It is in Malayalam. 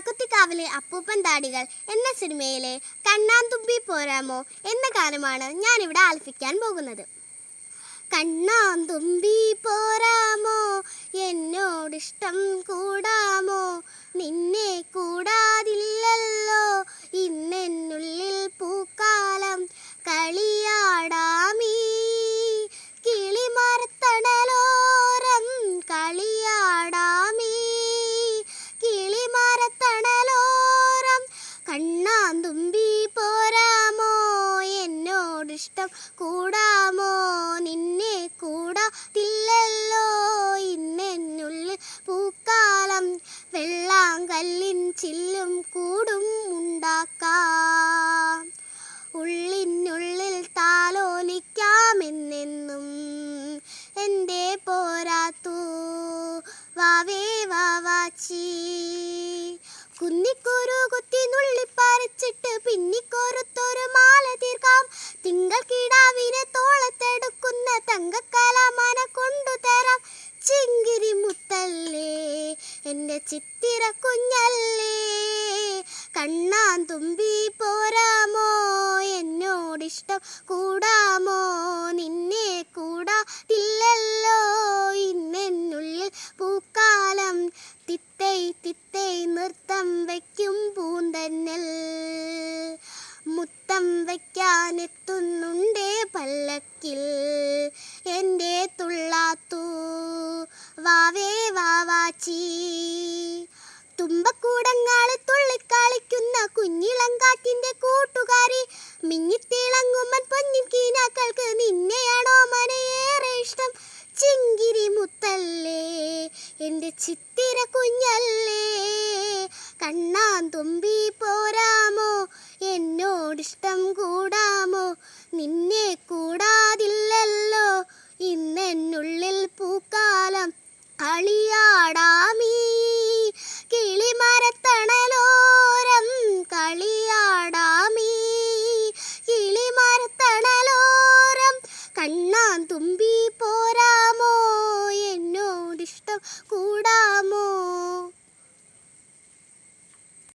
ചാക്കുത്തിക്കാവിലെ അപ്പൂപ്പൻ താടികൾ എന്ന സിനിമയിലെ കണ്ണാന്തുമ്പി പോരാമോ എന്ന ഗാനമാണ് ഞാനിവിടെ ആലപിക്കാൻ പോകുന്നത്. കണ്ണാന്തുമ്പി പോരാമോ, എന്നോടിഷ്ടം കൂടാമോ, നിന്നെ കൂടാതില്ലല്ലോ ഇന്നെന്നുള്ളിൽ പൂക്കാലം, കളിയാടാമീ കിളിമരത്തണലോരം, കളിയാടാമീ കിളിമരത്തണലോരം. കണ്ണാന്തുമ്പി പോരാമോ, എന്നോടിഷ്ടം കൂടാമോ, നിന്നെ കൂടാതില്ലല്ലോ ഇന്നെന്നുള്ളിൽ പൂക്കാലം, വെള്ളാങ്കല്ലിൻ ചില്ലും കൂടും ഉണ്ടാക്കാം, ഉള്ളിനുള്ളിൽ താലോലിക്കാമെന്നെന്നും എൻ്റെ പോരാത്തു വാവേ വാവാച്ചി. കുന്നിക്കുരു കുത്തി നുള്ളിപ്പറിച്ചിട്ട് പിന്നിക്കൊരുത്തൊരു മാല തീർക്കാം, തിങ്കൾ കിടാവിനെ തോളത്തെടുക്കുന്ന തങ്കക്കലമന കൊണ്ടുതരാം. ചിങ്കിരി മുത്തല്ലേ എൻ്റെ ചിത്തിര കുഞ്ഞല്ലേ, കണ്ണാന്തുമ്പി പോരാമോ, എന്നോടിഷ്ടം കൂടാമോ, നിന്നെ കൂടാതില്ലല്ലോ ഇന്നെന്നുള്ളിൽ പൂക്കാലം. തിത്തൈ തിത്തൈ നൃത്തം വയ്ക്കും പൂന്തന്നൽ, മുത്തം വയ്ക്കാനെത്തുന്നുണ്ടേ പല്ലക്കിൽ എൻ്റെ തുള്ളാത്തു വാവേ വാവാച്ചി. തുമ്പക്കൂടങ്ങാള് തുള്ളിക്കളിക്കുന്ന കുഞ്ഞിളങ്കാറ്റിൻ്റെ കൂട്ടുകാരി, മിന്നിത്തിളങ്ങുമ്മൻ പൊന്നിൻ കീനാക്കൾക്ക് നിന്നെയാണോ മനയേറെ ഇഷ്ടം. ചിങ്കിരി മുത്തല്ലേ എൻ്റെ ചിത്തിര കുഞ്ഞല്ലേ, കണ്ണാന്തുമ്പി പോരാമോ, എന്നോടിഷ്ടം കൂടാമോ, നിന്നെ കൂടാതില്ലല്ലോ ഇന്നെന്നുള്ളിൽ പൂക്കാലം, കളിയാടാമീ കിളിമരത്തണലോരം, കളിയാടാമീ കിളിമരത്തണലോരം. കണ്ണാന്തുമ്പി പോരാ